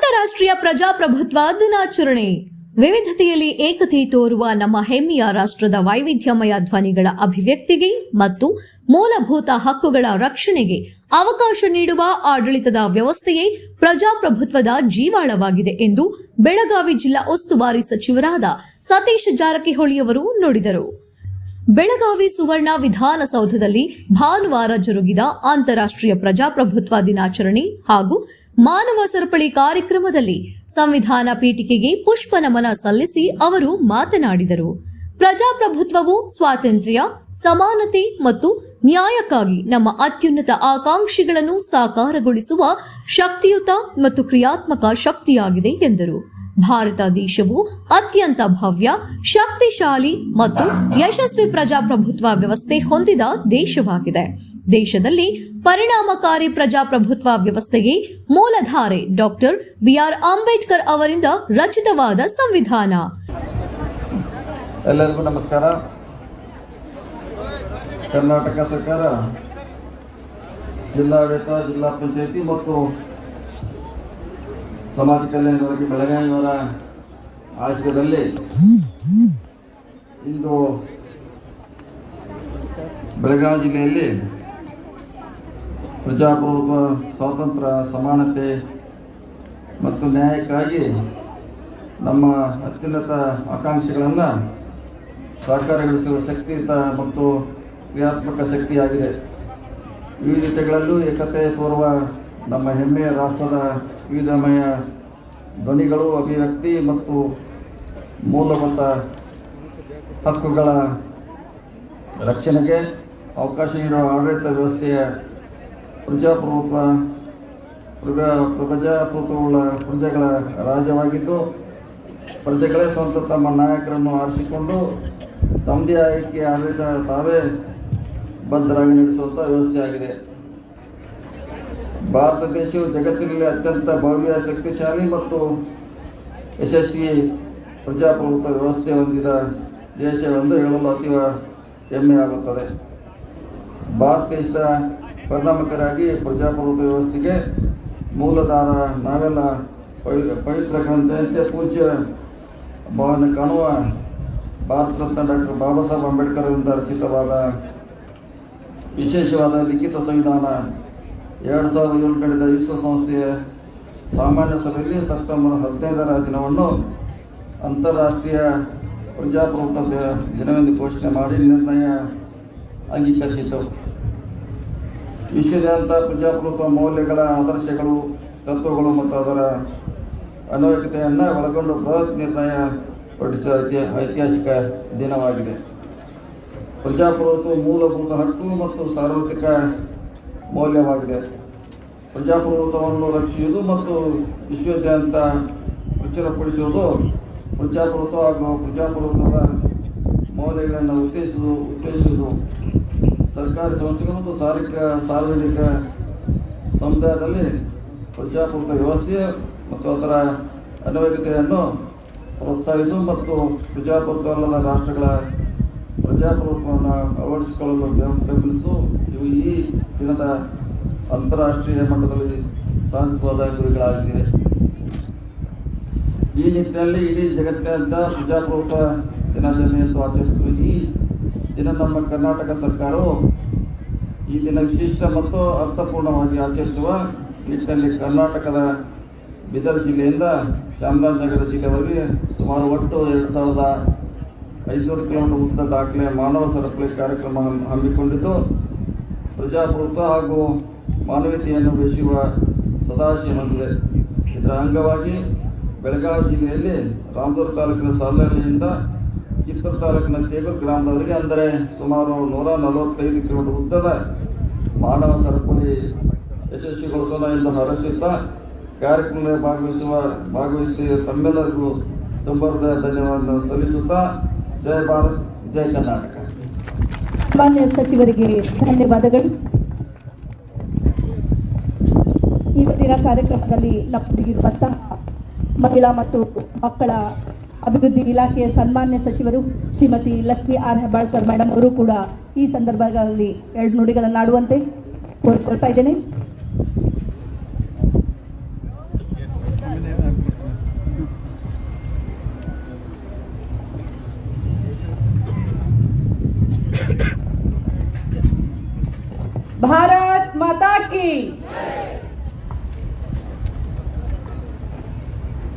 ಅಂತಾರಾಷ್ಟ್ರೀಯ ಪ್ರಜಾಪ್ರಭುತ್ವ ದಿನಾಚರಣೆ. ವಿವಿಧತೆಯಲ್ಲಿ ಏಕತೆ ತೋರುವ ನಮ್ಮ ಹೆಮ್ಮೆಯ ರಾಷ್ಟ್ರದ ವೈವಿಧ್ಯಮಯ ಧ್ವನಿಗಳ ಅಭಿವ್ಯಕ್ತಿಗೆ ಮತ್ತು ಮೂಲಭೂತ ಹಕ್ಕುಗಳ ರಕ್ಷಣೆಗೆ ಅವಕಾಶ ನೀಡುವ ಆಡಳಿತದ ವ್ಯವಸ್ಥೆಯೇ ಪ್ರಜಾಪ್ರಭುತ್ವದ ಜೀವಾಳವಾಗಿದೆ ಎಂದು ಬೆಳಗಾವಿ ಜಿಲ್ಲಾ ಉಸ್ತುವಾರಿ ಸಚಿವರಾದ ಸತೀಶ್ ಜಾರಕಿಹೊಳಿಯವರು ನುಡಿದರು. ಬೆಳಗಾವಿ ಸುವರ್ಣ ವಿಧಾನಸೌಧದಲ್ಲಿ ಭಾನುವಾರ ಜರುಗಿದ ಅಂತಾರಾಷ್ಟ್ರೀಯ ಪ್ರಜಾಪ್ರಭುತ್ವ ದಿನಾಚರಣೆ ಹಾಗೂ ಮಾನವ ಸರಪಳಿ ಕಾರ್ಯಕ್ರಮದಲ್ಲಿ ಸಂವಿಧಾನ ಪೀಠಿಕೆಗೆ ಪುಷ್ಪ ನಮನ ಸಲ್ಲಿಸಿ ಅವರು ಮಾತನಾಡಿದರು. ಪ್ರಜಾಪ್ರಭುತ್ವವು ಸ್ವಾತಂತ್ರ್ಯ, ಸಮಾನತೆ ಮತ್ತು ನ್ಯಾಯಕ್ಕಾಗಿ ನಮ್ಮ ಅತ್ಯುನ್ನತ ಆಕಾಂಕ್ಷೆಗಳನ್ನು ಸಾಕಾರಗೊಳಿಸುವ ಶಕ್ತಿಯುತ ಮತ್ತು ಕ್ರಿಯಾತ್ಮಕ ಶಕ್ತಿಯಾಗಿದೆ ಎಂದರು. ಭಾರತ ದೇಶವು ಅತ್ಯಂತ ಭವ್ಯ, ಶಕ್ತಿಶಾಲಿ ಮತ್ತು ಯಶಸ್ವಿ ಪ್ರಜಾಪ್ರಭುತ್ವ ವ್ಯವಸ್ಥೆ ಹೊಂದಿದ ದೇಶವಾಗಿದೆ. ದೇಶದಲ್ಲಿ ಪರಿಣಾಮಕಾರಿ ಪ್ರಜಾಪ್ರಭುತ್ವ ವ್ಯವಸ್ಥೆಗೆ ಮೂಲಧಾರೆ ಡಾಕ್ಟರ್ ಬಿಆರ್ ಅಂಬೇಡ್ಕರ್ ಅವರಿಂದ ರಚಿತವಾದ ಸಂವಿಧಾನ. ಎಲ್ಲರಿಗೂ ನಮಸ್ಕಾರ. ಕರ್ನಾಟಕ ಸರ್ಕಾರ, ಜಿಲ್ಲಾಡಳಿತ, ಜಿಲ್ಲಾ ಪಂಚಾಯತಿ ಮತ್ತು ಸಮಾಜ ಕಲ್ಯಾಣ ಇಲಾಖೆ ಬೆಳಗಾವಿಯವರ ಆಶ್ರಯದಲ್ಲಿ ಇಂದು ಬೆಳಗಾವಿ ಜಿಲ್ಲೆಯಲ್ಲಿ ಪ್ರಜಾಪ್ರಭುತ್ವ, ಸ್ವಾತಂತ್ರ್ಯ, ಸಮಾನತೆ ಮತ್ತು ನ್ಯಾಯಕ್ಕಾಗಿ ನಮ್ಮ ಅತ್ಯುನ್ನತ ಆಕಾಂಕ್ಷೆಗಳನ್ನು ಸಾಕಾರಗೊಳಿಸುವ ಶಕ್ತಿಯುತ ಮತ್ತು ಕ್ರಿಯಾತ್ಮಕ ಶಕ್ತಿಯಾಗಿದೆ. ವಿವಿಧತೆಗಳಲ್ಲೂ ಏಕತೆ ತೋರುವ ನಮ್ಮ ಹೆಮ್ಮೆಯ ರಾಷ್ಟ್ರದ ವಿವಿಧಮಯ ಧ್ವನಿಗಳು, ಅಭಿವ್ಯಕ್ತಿ ಮತ್ತು ಮೂಲಭೂತ ಹಕ್ಕುಗಳ ರಕ್ಷಣೆಗೆ ಅವಕಾಶ ನೀಡುವ ಆಡಳಿತ ವ್ಯವಸ್ಥೆಯ ಪ್ರಜಾಪ್ರಭುತ್ವವುಳ್ಳ ಪ್ರಜೆಗಳ ರಾಜ್ಯವಾಗಿದ್ದು, ಪ್ರಜೆಗಳೇ ಸ್ವಂತ ತಮ್ಮ ನಾಯಕರನ್ನು ಆರಿಸಿಕೊಂಡು ತಮ್ಮದೇ ಆಯ್ಕೆ ಆಡಳಿತ ತಾವೇ ಬದ್ಧರಾಗಿ ನಡೆಸುವಂಥ ವ್ಯವಸ್ಥೆಯಾಗಿದೆ. ಭಾರತ ದೇಶವು ಜಗತ್ತಿನಲ್ಲಿ ಅತ್ಯಂತ ಭವ್ಯ, ಶಕ್ತಿಶಾಲಿ ಮತ್ತು ಯಶಸ್ವಿ ಪ್ರಜಾಪ್ರಭುತ್ವ ವ್ಯವಸ್ಥೆ ಹೊಂದಿದ ದೇಶವೆಂದು ಹೇಳಲು ಅತೀವ ಹೆಮ್ಮೆಯಾಗುತ್ತದೆ. ಭಾರತ ದೇಶದ ಪರಿಣಾಮಕಾರಿಯಾಗಿ ಪ್ರಜಾಪ್ರಭುತ್ವ ವ್ಯವಸ್ಥೆಗೆ ಮೂಲಧಾರ ನಾವೆಲ್ಲ ಪವಿತ್ರ ಗ್ರಂಥದಂತೆ ಪೂಜ್ಯ ಭಾವನೆ ಕಾಣುವ ಭಾರತ ರತ್ನ ಡಾಕ್ಟರ್ ಬಾಬಾ ಸಾಹೇಬ್ ಅಂಬೇಡ್ಕರ್ ಅವರಿಂದ ರಚಿತವಾದ ವಿಶೇಷವಾದ ಲಿಖಿತ ಸಂವಿಧಾನ 2007 ನಡೆದ ವಿಶ್ವಸಂಸ್ಥೆಯ ಸಾಮಾನ್ಯ ಸಭೆಯಲ್ಲಿ ಸೆಪ್ಟೆಂಬರ್ 15ರ ದಿನವನ್ನು ಅಂತಾರಾಷ್ಟ್ರೀಯ ಪ್ರಜಾಪ್ರಭುತ್ವ ದಿನವೆಂದು ಘೋಷಣೆ ಮಾಡಿ ನಿರ್ಣಯ ಅಂಗೀಕರಿಸಿತು. ವಿಶ್ವದಾದ್ಯಂತ ಪ್ರಜಾಪ್ರಭುತ್ವ ಮೌಲ್ಯಗಳ, ಆದರ್ಶಗಳು, ತತ್ವಗಳು ಮತ್ತು ಅದರ ಅನ್ವಯಿಕತೆಯನ್ನು ಒಳಗೊಂಡು ಬೃಹತ್ ನಿರ್ಣಯ ಹೊರಡಿಸಿದ ಐತಿಹಾಸಿಕ ದಿನವಾಗಿದೆ. ಪ್ರಜಾಪ್ರಭುತ್ವ ಮೂಲಭೂತ ಹಕ್ಕು ಮತ್ತು ಸಾರ್ವತ್ರಿಕ ಮೌಲ್ಯವಾಗಿದೆ. ಪ್ರಜಾಪ್ರಭುತ್ವವನ್ನು ರಕ್ಷಿಸುವುದು ಮತ್ತು ವಿಶ್ವದಾದ್ಯಂತ ಪ್ರಚುರಪಡಿಸುವುದು ಪ್ರಜಾಪ್ರಭುತ್ವ ಹಾಗೂ ಪ್ರಜಾಪ್ರಭುತ್ವದ ಮೌಲ್ಯಗಳನ್ನು ಉತ್ತೇಜಿಸುವುದು ಸರ್ಕಾರಿ ಸಂಸ್ಥೆಗಳು ಮತ್ತು ಸಾರ್ವಜನಿಕ ಸಮುದಾಯದಲ್ಲಿ ಪ್ರಜಾಪ್ರಭುತ್ವ ವ್ಯವಸ್ಥೆ ಮತ್ತು ಅದರ ಅನ್ವಯಿಕತೆಯನ್ನು ಪ್ರೋತ್ಸಾಹಿಸುವುದು ಮತ್ತು ಪ್ರಜಾಪ್ರಭುತ್ವವಲ್ಲದ ರಾಷ್ಟ್ರಗಳ ಪ್ರಜಾಪ್ರಭುತ್ವವನ್ನು ಅಳವಡಿಸಿಕೊಳ್ಳಲು ಬೆಂಬಲಿಸುವುದು ಇವು ಈ ದಿನದ ಅಂತಾರಾಷ್ಟ್ರೀಯ ಮಟ್ಟದಲ್ಲಿ ಸಾಧಿಸಬಹುದ ಗುರಿಗಳಾಗಿವೆ. ಈ ನಿಟ್ಟಿನಲ್ಲಿ ಇಡೀ ಜಗತ್ತಿನಾದ್ಯಂತ ಪ್ರಜಾಪ್ರಭುತ್ವ ದಿನಾಚರಣೆಯನ್ನು ಆಚರಿಸುವ ಈ ದಿನ ನಮ್ಮ ಕರ್ನಾಟಕ ಸರ್ಕಾರವು ಈ ದಿನ ವಿಶಿಷ್ಟ ಮತ್ತು ಅರ್ಥಪೂರ್ಣವಾಗಿ ಆಚರಿಸುವ ನಿಟ್ಟಿನಲ್ಲಿ ಕರ್ನಾಟಕದ ಬೀದರ್ ಜಿಲ್ಲೆಯಿಂದ ಚಾಮರಾಜನಗರ ಜಿಲ್ಲೆವರೆಗೆ ಸುಮಾರು ಒಟ್ಟು 2500 ಕಿಲೋಮೀಟರ್ ಉದ್ದ ದಾಖಲೆ ಮಾನವ ಸರಪಳಿ ಕಾರ್ಯಕ್ರಮ ಹಮ್ಮಿಕೊಂಡಿದ್ದು, ಪ್ರಜಾಪ್ರಭುತ್ವ ಹಾಗೂ ಮಾನವೀಯತೆಯನ್ನು ಬೆಳೆಸುವ ಸದಾಶಯ ಹೊಂದಿದೆ. ಇದರ ಅಂಗವಾಗಿ ಬೆಳಗಾವಿ ಜಿಲ್ಲೆಯಲ್ಲಿ ರಾಮದುರ್ಗ ತಾಲೂಕಿನ ಸಾಲಹಳ್ಳಿಯಿಂದ ಕಿತ್ತೂರು ತಾಲೂಕಿನ ತೇಗೂರು ಗ್ರಾಮದವರೆಗೆ, ಅಂದರೆ ಸುಮಾರು 145 ಕಿಲೋಮೀಟರ್ ಉದ್ದದ ಮಾನವ ಸರಪಳಿ ಯಶಸ್ವಿಗೊಳಿಸೋಣ ಎಂದು ಹರಸುತ್ತಾ ಕಾರ್ಯಕ್ರಮದಲ್ಲಿ ಭಾಗವಹಿಸಿ ತಮ್ಮೆಲ್ಲರಿಗೂ ತುಂಬ ಧನ್ಯವಾದ ಸಲ್ಲಿಸುತ್ತಾ ಜೈ ಭಾರತ್, ಜೈ ಕರ್ನಾಟಕ. ಮಾನ್ಯ ಸಚಿವರಿಗೆ ಧನ್ಯವಾದಗಳು. ಇವತ್ತಿನ ಕಾರ್ಯಕ್ರಮದಲ್ಲಿ ನಮ್ಮೊಂದಿಗಿರುವಂತಹ ಮಹಿಳಾ ಮತ್ತು ಮಕ್ಕಳ ಅಭಿವೃದ್ಧಿ ಇಲಾಖೆಯ ಸನ್ಮಾನ್ಯ ಸಚಿವರು ಶ್ರೀಮತಿ ಲಕ್ಷ್ಮೀ ಆರ್ ಹೆಬ್ಬಾಳ್ಕರ್ ಮೇಡಮ್ ಅವರು ಕೂಡ ಈ ಸಂದರ್ಭದಲ್ಲಿ 2 ನುಡಿಗಳನ್ನಾಡುವಂತೆ ಕೋರಿಕೊಳ್ತಾ ಇದ್ದೇನೆ.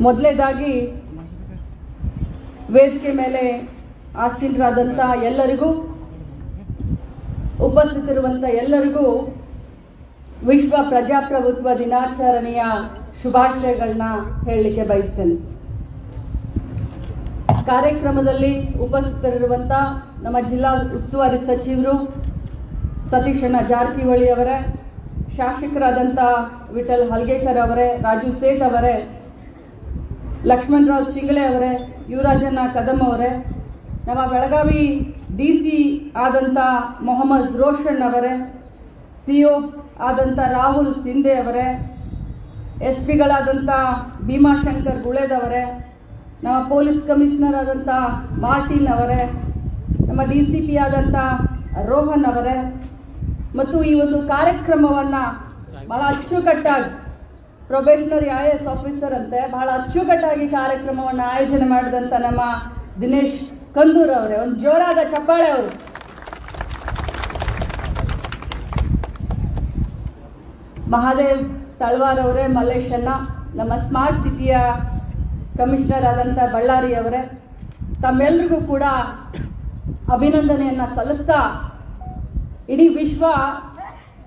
ಮೊದಲನೇದಾಗಿ ವೇದಿಕೆ ಮೇಲೆ ಆಸೀನರಾದಂಥ ಎಲ್ಲರಿಗೂ, ಉಪಸ್ಥಿತರಿರುವಂಥ ಎಲ್ಲರಿಗೂ ವಿಶ್ವ ಪ್ರಜಾಪ್ರಭುತ್ವ ದಿನಾಚರಣೆಯ ಶುಭಾಶಯಗಳನ್ನ ಹೇಳಲಿಕ್ಕೆ ಬಯಸ್ತೇನೆ. ಕಾರ್ಯಕ್ರಮದಲ್ಲಿ ಉಪಸ್ಥಿತರಿರುವಂಥ ನಮ್ಮ ಜಿಲ್ಲಾ ಉಸ್ತುವಾರಿ ಸಚಿವರು ಸತೀಶಣ್ಣ ಜಾರಕಿಹೊಳಿ ಅವರೇ, ಶಾಸಕರಾದಂಥ ವಿಠಲ್ ಹಲ್ಗೇಕರ್ ಅವರೇ, ರಾಜು ಸೇಠ್ ಅವರೇ, ಲಕ್ಷ್ಮಣರಾವ್ ಚಿಂಗಳೆ ಅವರೇ, ಯುವರಾಜಣ್ಣ ಕದಂ ಅವರೇ, ನಮ್ಮ ಬೆಳಗಾವಿ DC ಆದಂಥ ಮೊಹಮ್ಮದ್ ರೋಷನ್ ಅವರೇ, CO ಆದಂಥ ರಾಹುಲ್ ಸಿಂಧೆ ಅವರೇ, SP ಗಳಾದಂಥ ಭೀಮಾಶಂಕರ್ ಗುಳೇದವರೇ, ನಮ್ಮ ಪೊಲೀಸ್ ಕಮಿಷನರ್ ಆದಂಥ ಮಾರ್ಟಿನ್ ಅವರೇ, ನಮ್ಮ DCP ಆದಂಥ ರೋಹನ್ ಅವರೇ, ಮತ್ತು ಈ ಒಂದು ಕಾರ್ಯಕ್ರಮವನ್ನು ಬಹಳ ಅಚ್ಚುಕಟ್ಟಾಗಿ ಪ್ರೊಬೇಷನರಿ IAS ಆಫೀಸರ್ ಅಂತೆ ಬಹಳ ಅಚ್ಚುಕಟ್ಟಾಗಿ ಕಾರ್ಯಕ್ರಮವನ್ನು ಆಯೋಜನೆ ಮಾಡಿದಂಥ ನಮ್ಮ ದಿನೇಶ್ ಕಂದೂರ್ ಅವರೇ, ಒಂದು ಜೋರಾದ ಚಪ್ಪಾಳೆ ಅವರು. ಮಹಾದೇವ್ ತಳವಾರ್ ಅವರೇ, ಮಲ್ಲೇಶಣ್ಣ, ನಮ್ಮ ಸ್ಮಾರ್ಟ್ ಸಿಟಿಯ ಕಮಿಷನರ್ ಆದಂಥ ಬಳ್ಳಾರಿ ಅವರೇ, ತಮ್ಮೆಲ್ಲರಿಗೂ ಕೂಡ ಅಭಿನಂದನೆಯನ್ನು ಸಲ್ಲಿಸ್ತಾ ಇಡೀ ವಿಶ್ವ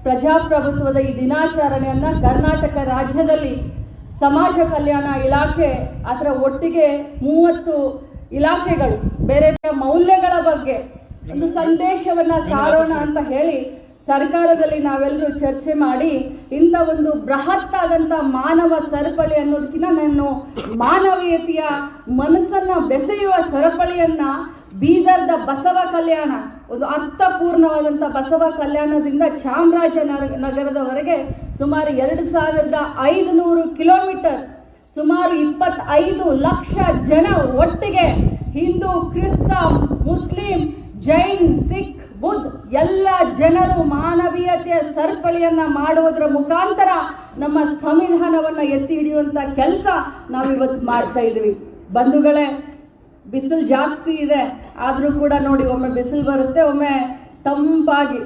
ಪ್ರಜಾಪ್ರಭುತ್ವದ ಈ ದಿನಾಚರಣೆಯನ್ನು ಕರ್ನಾಟಕ ರಾಜ್ಯದಲ್ಲಿ ಸಮಾಜ ಕಲ್ಯಾಣ ಇಲಾಖೆ ಅದರ ಒಟ್ಟಿಗೆ 30 ಇಲಾಖೆಗಳು ಬೇರೆ ಬೇರೆ ಮೌಲ್ಯಗಳ ಬಗ್ಗೆ ಒಂದು ಸಂದೇಶವನ್ನು ಸಾರೋಣ ಅಂತ ಹೇಳಿ ಸರ್ಕಾರದಲ್ಲಿ ನಾವೆಲ್ಲರೂ ಚರ್ಚೆ ಮಾಡಿ ಇಂಥ ಒಂದು ಬೃಹತ್ ಆದಂಥ ಮಾನವ ಸರಪಳಿ ಅನ್ನೋದಕ್ಕಿಂತ ನಾನು ಮಾನವೀಯತೆಯ ಮನಸ್ಸನ್ನು ಬೆಸೆಯುವ ಸರಪಳಿಯನ್ನ ಬೀದರ್ದ ಬಸವ ಕಲ್ಯಾಣ, ಒಂದು ಅರ್ಥಪೂರ್ಣವಾದಂಥ ಬಸವ ಕಲ್ಯಾಣದಿಂದ ಚಾಮರಾಜನಗರದವರೆಗೆ ಸುಮಾರು 2500 ಕಿಲೋಮೀಟರ್, ಸುಮಾರು 25 ಲಕ್ಷ ಜನ ಒಟ್ಟಿಗೆ ಹಿಂದೂ, ಕ್ರಿಸ್ತ, ಮುಸ್ಲಿಂ, ಜೈನ್, ಸಿಖ್, ಬುದ್ಧ ಎಲ್ಲ ಜನರು ಮಾನವೀಯತೆಯ ಸರಪಳಿಯನ್ನ ಮಾಡುವುದರ ಮುಖಾಂತರ ನಮ್ಮ ಸಂವಿಧಾನವನ್ನ ಎತ್ತಿ ಹಿಡಿಯುವಂತ ಕೆಲಸ ನಾವಿವತ್ತು ಮಾಡ್ತಾ ಇದ್ದೀವಿ. ಬಂಧುಗಳೇ, ಬಿಸಿಲು ಜಾಸ್ತಿ ಇದೆ, ಆದರೂ ಕೂಡ ನೋಡಿ ಒಮ್ಮೆ ಬಿಸಿಲು ಬರುತ್ತೆ, ಒಮ್ಮೆ ತಂಪಾಗಿ.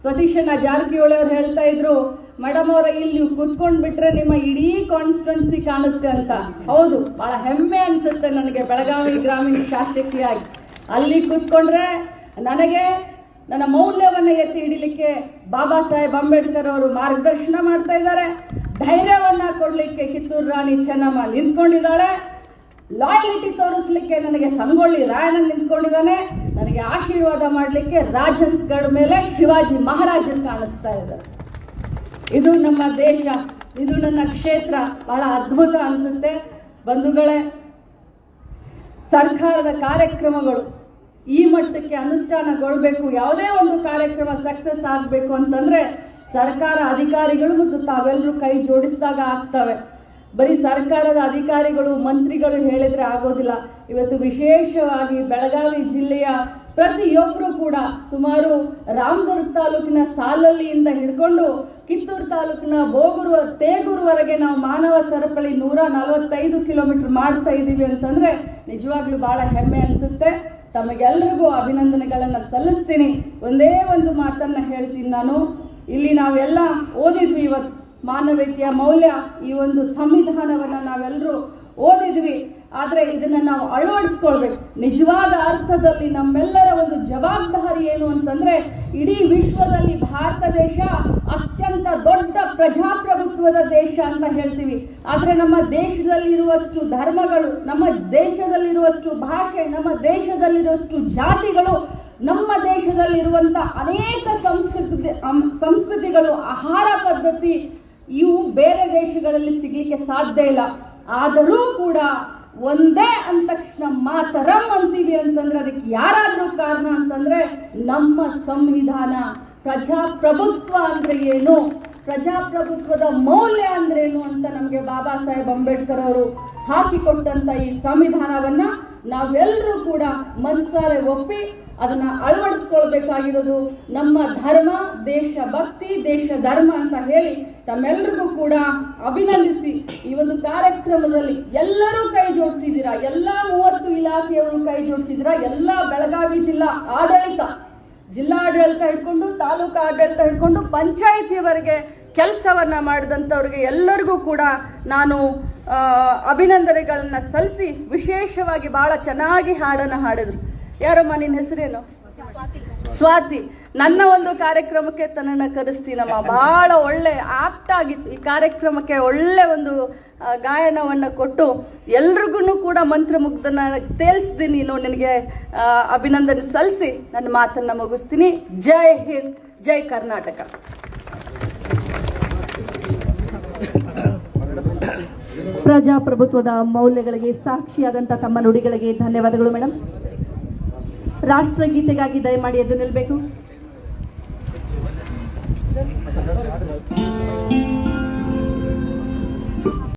ಸತೀಶಣ್ಣ ಜಾರಕಿಹೊಳಿ ಅವ್ರು ಹೇಳ್ತಾ ಇದ್ರು, ಮೇಡಮ್ ಅವರ ಇಲ್ಲಿ ನೀವು ಕುತ್ಕೊಂಡು ಬಿಟ್ರೆ ನಿಮ್ಮ ಇಡೀ ಕಾನ್ಸ್ಟಿಟ್ಯುನ್ಸಿ ಕಾಣುತ್ತೆ ಅಂತ. ಹೌದು, ಬಹಳ ಹೆಮ್ಮೆ ಅನ್ಸುತ್ತೆ ನನಗೆ ಬೆಳಗಾವಿ ಗ್ರಾಮೀಣ ಶಾಸಕಿಯಾಗಿ. ಅಲ್ಲಿ ಕೂತ್ಕೊಂಡ್ರೆ ನನಗೆ ನನ್ನ ಮೌಲ್ಯವನ್ನು ಎತ್ತಿ ಹಿಡಿಲಿಕ್ಕೆ ಬಾಬಾ ಸಾಹೇಬ್ ಅಂಬೇಡ್ಕರ್ ಅವರು ಮಾರ್ಗದರ್ಶನ ಮಾಡ್ತಾ ಇದ್ದಾರೆ. ಧೈರ್ಯವನ್ನ ಕೊಡ್ಲಿಕ್ಕೆ ಕಿತ್ತೂರು ರಾಣಿ ಚೆನ್ನಮ್ಮ ನಿಂತ್ಕೊಂಡಿದ್ದಾಳೆ. ಲಾಯಲ್ಟಿ ತೋರಿಸ್ಲಿಕ್ಕೆ ನನಗೆ ಸಂಗೊಳ್ಳಿ ರಾಯಣ್ಣ ನಿಂತ್ಕೊಂಡಿದ್ದಾನೆ. ನನಗೆ ಆಶೀರ್ವಾದ ಮಾಡಲಿಕ್ಕೆ ರಾಜನ್ಸ್ಗಢ ಮೇಲೆ ಶಿವಾಜಿ ಮಹಾರಾಜನ್ ಕಾಣಿಸ್ತಾ ಇದ್ದಾರೆ. ಇದು ನಮ್ಮ ದೇಶ, ಇದು ನನ್ನ ಕ್ಷೇತ್ರ. ಬಹಳ ಅದ್ಭುತ ಅನಿಸುತ್ತೆ. ಬಂಧುಗಳೇ, ಸರ್ಕಾರದ ಕಾರ್ಯಕ್ರಮಗಳು ಈ ಮಟ್ಟಕ್ಕೆ ಅನುಷ್ಠಾನಗೊಳ್ಬೇಕು, ಯಾವುದೇ ಒಂದು ಕಾರ್ಯಕ್ರಮ ಸಕ್ಸಸ್ ಆಗಬೇಕು ಅಂತಂದ್ರೆ ಸರ್ಕಾರ ಅಧಿಕಾರಿಗಳು ಮತ್ತು ತಾವೆಲ್ಲರೂ ಕೈ ಜೋಡಿಸಿದಾಗ ಆಗ್ತವೆ. ಬರೀ ಸರ್ಕಾರದ ಅಧಿಕಾರಿಗಳು ಮಂತ್ರಿಗಳು ಹೇಳಿದ್ರೆ ಆಗೋದಿಲ್ಲ. ಇವತ್ತು ವಿಶೇಷವಾಗಿ ಬೆಳಗಾವಿ ಜಿಲ್ಲೆಯ ಪ್ರತಿಯೊಬ್ಬರು ಕೂಡ ಸುಮಾರು ರಾಮದುರ್ಗ ತಾಲೂಕಿನ ಸಾಲಲ್ಲಿಯಿಂದ ಹಿಡ್ಕೊಂಡು ಕಿತ್ತೂರು ತಾಲೂಕಿನ ತೇಗೂರುವರೆಗೆ ನಾವು ಮಾನವ ಸರಪಳಿ 145 ಕಿಲೋಮೀಟರ್ ಮಾಡ್ತಾ ಇದ್ದೀವಿ ಅಂತಂದ್ರೆ ನಿಜವಾಗ್ಲೂ ಬಹಳ ಹೆಮ್ಮೆ ಅನಿಸುತ್ತೆ. ತಮಗೆಲ್ಲರಿಗೂ ಅಭಿನಂದನೆಗಳನ್ನು ಸಲ್ಲಿಸ್ತೀನಿ. ಒಂದೇ ಒಂದು ಮಾತನ್ನ ಹೇಳ್ತೀನಿ ನಾನು. ಇಲ್ಲಿ ನಾವೆಲ್ಲ ಓದಿದ್ವಿ, ಇವತ್ತು ಮಾನವೀಯತೆಯ ಮೌಲ್ಯ, ಈ ಒಂದು ಸಂವಿಧಾನವನ್ನು ನಾವೆಲ್ಲರೂ ಓದಿದ್ವಿ. ಆದರೆ ಇದನ್ನ ನಾವು ಅಳವಡಿಸ್ಕೊಳ್ಬೇಕು. ನಿಜವಾದ ಅರ್ಥದಲ್ಲಿ ನಮ್ಮೆಲ್ಲರ ಒಂದು ಜವಾಬ್ದಾರಿ ಏನು ಅಂತಂದ್ರೆ, ಇಡೀ ವಿಶ್ವದಲ್ಲಿ ಭಾರತ ದೇಶ ಅತ್ಯಂತ ದೊಡ್ಡ ಪ್ರಜಾಪ್ರಭುತ್ವದ ದೇಶ ಅಂತ ಹೇಳ್ತೀವಿ. ಆದರೆ ನಮ್ಮ ದೇಶದಲ್ಲಿರುವಷ್ಟು ಧರ್ಮಗಳು, ನಮ್ಮ ದೇಶದಲ್ಲಿರುವಷ್ಟು ಭಾಷೆ, ನಮ್ಮ ದೇಶದಲ್ಲಿರುವಷ್ಟು ಜಾತಿಗಳು, ನಮ್ಮ ದೇಶದಲ್ಲಿರುವಂತ ಅನೇಕ ಸಂಸ್ಕೃತಿಗಳು, ಆಹಾರ ಪದ್ಧತಿ ಇವು ಬೇರೆ ದೇಶಗಳಲ್ಲಿ ಸಿಗ್ಲಿಕ್ಕೆ ಸಾಧ್ಯ ಇಲ್ಲ. ಆದರೂ ಕೂಡ ಒಂದೇ ಅಂದ ತಕ್ಷಣ ಮಾತರಂ ಅಂತೀವಿ ಅಂತಂದ್ರೆ ಅದಕ್ಕೆ ಯಾರಾದ್ರೂ ಕಾರಣ ಅಂತಂದ್ರೆ ನಮ್ಮ ಸಂವಿಧಾನ. ಪ್ರಜಾಪ್ರಭುತ್ವ ಅಂದ್ರೆ ಏನು, ಪ್ರಜಾಪ್ರಭುತ್ವದ ಮೌಲ್ಯ ಅಂದ್ರೇನು ಅಂತ ನಮಗೆ ಬಾಬಾ ಸಾಹೇಬ್ ಅಂಬೇಡ್ಕರ್ ಅವರು ಹಾಕಿಕೊಟ್ಟಂತ ಈ ಸಂವಿಧಾನವನ್ನ ನಾವೆಲ್ಲರೂ ಕೂಡ ಮನಸಾರೆ ಒಪ್ಪಿ ಅದನ್ನ ಅಳವಡಿಸ್ಕೊಳ್ಬೇಕಾಗಿರೋದು ನಮ್ಮ ಧರ್ಮ, ದೇಶ ಭಕ್ತಿ, ದೇಶ ಧರ್ಮ ಅಂತ ಹೇಳಿ ತಮ್ಮೆಲ್ಲರಿಗೂ ಕೂಡ ಅಭಿನಂದಿಸಿ ಈ ಒಂದು ಕಾರ್ಯಕ್ರಮದಲ್ಲಿ ಎಲ್ಲರೂ ಕೈ ಜೋಡಿಸಿದ್ದೀರಾ. ಎಲ್ಲ 30 ಇಲಾಖೆಯವರು ಕೈ ಜೋಡಿಸಿದ್ದೀರಾ. ಎಲ್ಲ ಬೆಳಗಾವಿ ಜಿಲ್ಲಾಡಳಿತ ಹಿಡ್ಕೊಂಡು ತಾಲೂಕು ಆಡಳಿತ ಹಿಡ್ಕೊಂಡು ಪಂಚಾಯಿತಿಯವರೆಗೆ ಕೆಲಸವನ್ನ ಮಾಡಿದಂಥವ್ರಿಗೆ ಎಲ್ಲರಿಗೂ ಕೂಡ ನಾನು ಅಭಿನಂದನೆಗಳನ್ನ ಸಲ್ಲಿಸಿ, ವಿಶೇಷವಾಗಿ ಬಹಳ ಚೆನ್ನಾಗಿ ಹಾಡನ್ನು ಹಾಡಿದ್ರು. ಯಾರಮ್ಮ ನಿನ್ನ ಹೆಸರೇನು? ಸ್ವಾತಿ. ನನ್ನ ಒಂದು ಕಾರ್ಯಕ್ರಮಕ್ಕೆ ತನ್ನನ್ನು ಕರೆಸ್ತೀನಮ್ಮ. ಬಹಳ ಒಳ್ಳೆ ಆಪ್ಟ್ ಆಗಿತ್ತು ಈ ಕಾರ್ಯಕ್ರಮಕ್ಕೆ. ಒಳ್ಳೆ ಒಂದು ಗಾಯನವನ್ನು ಕೊಟ್ಟು ಎಲ್ರಿಗೂ ಕೂಡ ಮಂತ್ರಮುಗ್ಧನ ತೇಲ್ಸ್ದಿ. ನೀನು ನಿನಗೆ ಅಭಿನಂದನೆ ಸಲ್ಲಿಸಿ ನನ್ನ ಮಾತನ್ನ ಮುಗಿಸ್ತೀನಿ. ಜೈ ಹಿಂದ್, ಜೈ ಕರ್ನಾಟಕ. ಪ್ರಜಾಪ್ರಭುತ್ವದ ಮೌಲ್ಯಗಳಿಗೆ ಸಾಕ್ಷಿಯಾದಂಥ ತಮ್ಮ ನುಡಿಗಳಿಗೆ ಧನ್ಯವಾದಗಳು ಮೇಡಮ್. ರಾಷ್ಟ್ರಗೀತೆಗಾಗಿ ದಯಮಾಡಿ ಎದ್ದು ನಿಲ್ಲಬೇಕು.